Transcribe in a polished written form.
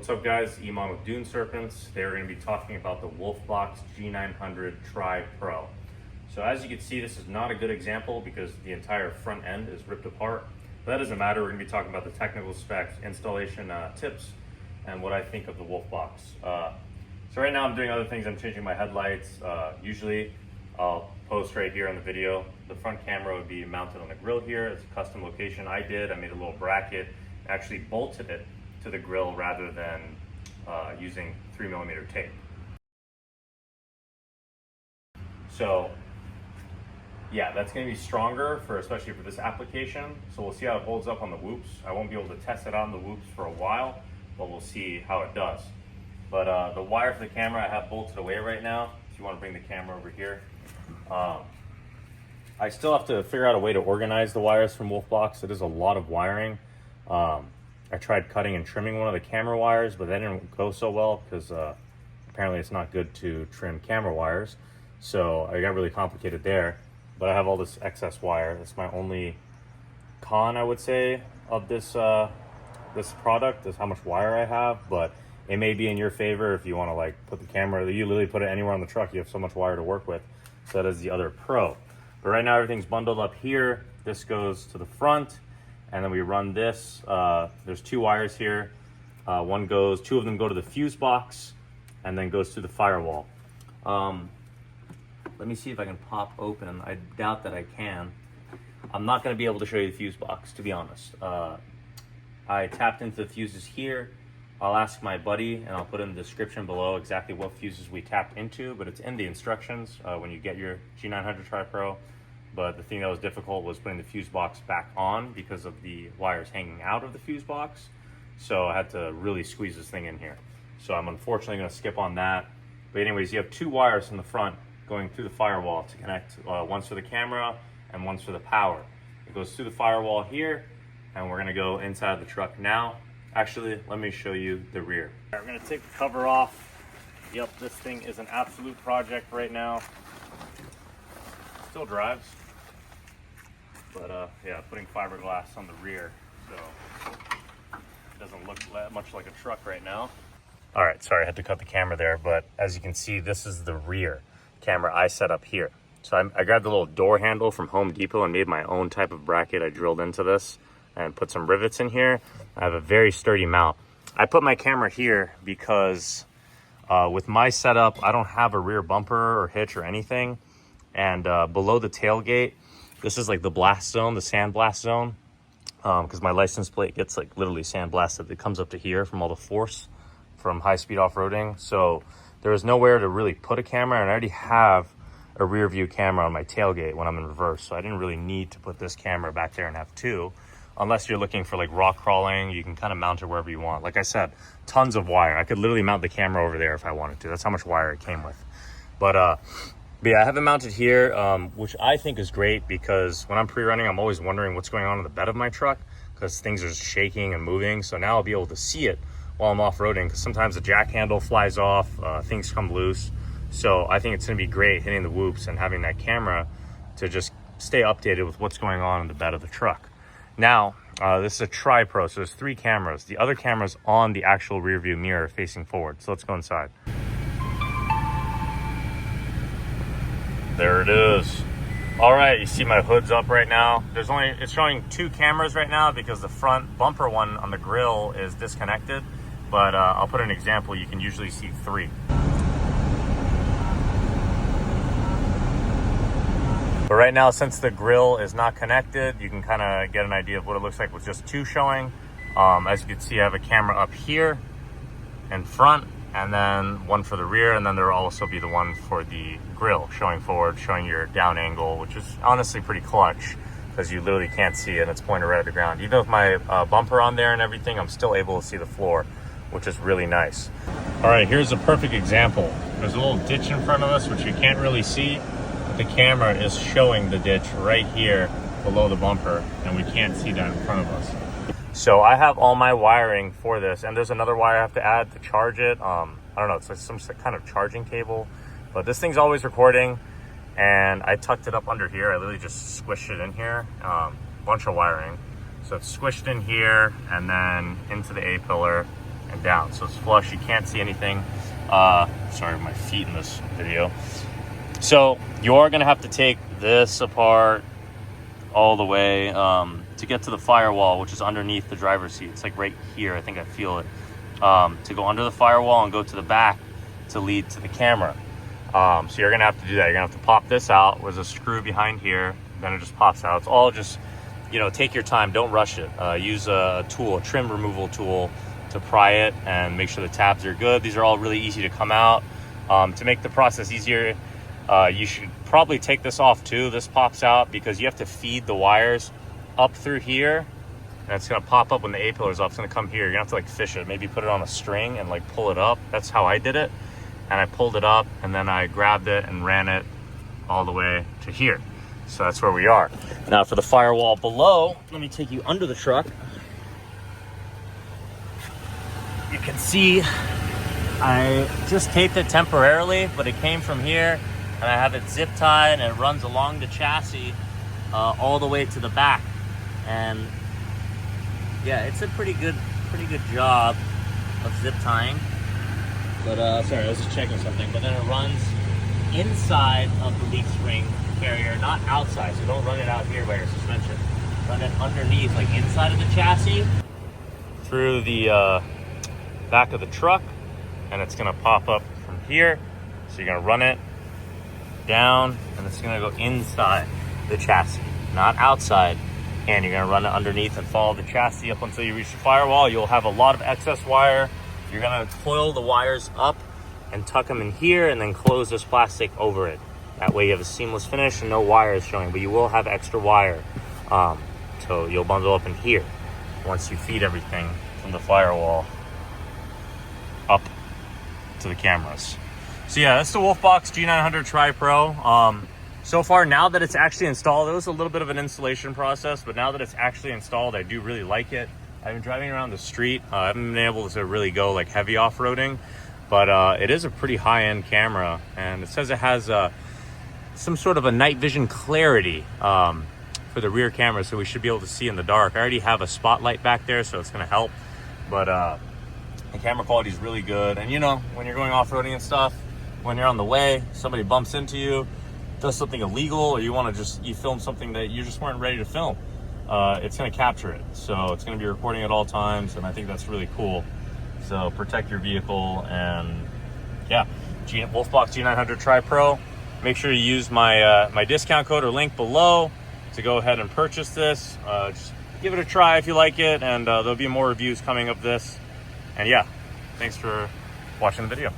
What's up guys, Iman with Dune Serpents. Today we're going to be talking about the Wolfbox G900 Tripro. So as you can see, this is not a good example because the entire front end is ripped apart. But that doesn't matter. We're going to be talking about the technical specs, installation tips, and what I think of the Wolfbox. So right now I'm doing other things. I'm changing my headlights. Usually I'll post right here on the video. The front camera would be mounted on the grill here. It's a custom location I made a little bracket, actually bolted it to the grill rather than using 3mm tape. So yeah, that's going to be stronger especially for this application. So we'll see how it holds up on the whoops. I won't be able to test it on the whoops for a while, but we'll see how it does. But the wire for the camera I have bolted away right now. If you want to bring the camera over here. I still have to figure out a way to organize the wires from Wolfbox. It is a lot of wiring. I tried cutting and trimming one of the camera wires, but that didn't go so well because apparently it's not good to trim camera wires. So I got really complicated there, but I have all this excess wire. That's my only con, I would say, of this this product, is how much wire I have. But it may be in your favor if you want to like put the camera, you literally put it anywhere on the truck, you have so much wire to work with. So that is the other pro. But right now everything's bundled up here. This goes to the front. And then we run this. There's two wires here. Two of them go to the fuse box and then goes to the firewall. Let me see if I can pop open. I doubt that I can. I'm not gonna be able to show you the fuse box, to be honest. I tapped into the fuses here. I'll ask my buddy and I'll put in the description below exactly what fuses we tapped into, but it's in the instructions when you get your G900 Tripro. But the thing that was difficult was putting the fuse box back on because of the wires hanging out of the fuse box. So I had to really squeeze this thing in here. So I'm unfortunately gonna skip on that. But anyways, you have two wires in the front going through the firewall to connect. One's for the camera and one's for the power. It goes through the firewall here, and we're gonna go inside the truck now. Actually, let me show you the rear. All right, we're gonna take the cover off. Yep, this thing is an absolute project right now. Still drives. But yeah, putting fiberglass on the rear, so it doesn't look that much like a truck right now. All right, sorry, I had to cut the camera there, but as you can see, this is the rear camera I set up here. So I grabbed the little door handle from Home Depot and made my own type of bracket. I drilled into this and put some rivets in here. I have a very sturdy mount. I put my camera here because with my setup, I don't have a rear bumper or hitch or anything. And below the tailgate, this is like the blast zone, the sandblast zone, because my license plate gets like literally sandblasted. It comes up to here from all the force from high-speed off-roading. So there was nowhere to really put a camera, and I already have a rear view camera on my tailgate when I'm in reverse. So I didn't really need to put this camera back there and have two. Unless you're looking for like rock crawling, you can kind of mount it wherever you want. Like I said, tons of wire. I could literally mount the camera over there if I wanted to. That's how much wire it came with. But yeah, I have it mounted here, which I think is great because when I'm pre-running, I'm always wondering what's going on in the bed of my truck because things are shaking and moving. So now I'll be able to see it while I'm off-roading because sometimes the jack handle flies off, things come loose. So I think it's gonna be great hitting the whoops and having that camera to just stay updated with what's going on in the bed of the truck. Now, this is a Tripro, so there's 3 cameras. The other camera's on the actual rear view mirror facing forward. So let's go inside. There it is. All right, you see my hood's up right now. It's showing 2 cameras right now because the front bumper one on the grill is disconnected, but I'll put an example. You can usually see 3. But right now, since the grill is not connected, you can kind of get an idea of what it looks like with just 2 showing. As you can see, I have a camera up here in front, and then one for the rear, and then there will also be the one for the grill showing forward, showing your down angle, which is honestly pretty clutch because you literally can't see it and it's pointed right at the ground. Even with my bumper on there and everything, I'm still able to see the floor, which is really nice. All right, here's a perfect example. There's a little ditch in front of us, which you can't really see, but the camera is showing the ditch right here below the bumper, and we can't see that in front of us. So I have all my wiring for this, and there's another wire I have to add to charge it. I don't know, it's like some kind of charging cable, but this thing's always recording, and I tucked it up under here. I literally just squished it in here, bunch of wiring. So it's squished in here and then into the A-pillar, and down. So it's flush, you can't see anything. Sorry, my feet in this video. So you are gonna have to take this apart all the way to get to the firewall, which is underneath the driver's seat. It's like right here, I think I feel it. To go under the firewall and go to the back to lead to the camera. So you're gonna have to do that. You're gonna have to pop this out. There's a screw behind here, then it just pops out. It's all just, you know, take your time, don't rush it. Use a tool, a trim removal tool, to pry it and make sure the tabs are good. These are all really easy to come out. To make the process easier, you should probably take this off too. This pops out because you have to feed the wires up through here, and it's gonna pop up when the A-pillar is off. It's gonna come here. You're gonna have to like fish it, maybe put it on a string and like pull it up. That's how I did it. And I pulled it up and then I grabbed it and ran it all the way to here. So that's where we are. Now for the firewall below, let me take you under the truck. You can see I just taped it temporarily, but it came from here and I have it zip tied and it runs along the chassis all the way to the back. And yeah, it's a pretty good job of zip tying. But sorry, I was just checking something. But then it runs inside of the leaf spring carrier, not outside. So don't run it out here by your suspension. Run it underneath, like inside of the chassis, through the back of the truck, and it's gonna pop up from here. So you're gonna run it down, and it's gonna go inside the chassis, not outside. And you're gonna run it underneath and follow the chassis up until you reach the firewall. You'll have a lot of excess wire. You're gonna coil the wires up and tuck them in here and then close this plastic over it. That way you have a seamless finish and no wires showing, but you will have extra wire. So you'll bundle up in here once you feed everything from the firewall up to the cameras. So yeah, that's the Wolfbox G900 Tripro. So far, now that it's actually installed, it was a little bit of an installation process, but now that it's actually installed, I do really like it. I've been driving around the street. I haven't been able to really go like heavy off-roading, but it is a pretty high-end camera, and it says it has some sort of a night vision clarity for the rear camera, so we should be able to see in the dark. I already have a spotlight back there, so it's gonna help, but the camera quality is really good. And you know, when you're going off-roading and stuff, when you're on the way, somebody bumps into you, does something illegal, or you want to you film something that you just weren't ready to film, it's going to capture it. So it's going to be recording at all times, and I think that's really cool. So protect your vehicle. And yeah, Wolfbox G900 Tripro. Make sure you use my my discount code or link below to go ahead and purchase this. Just give it a try if you like it, and there'll be more reviews coming of this. And yeah, thanks for watching the video.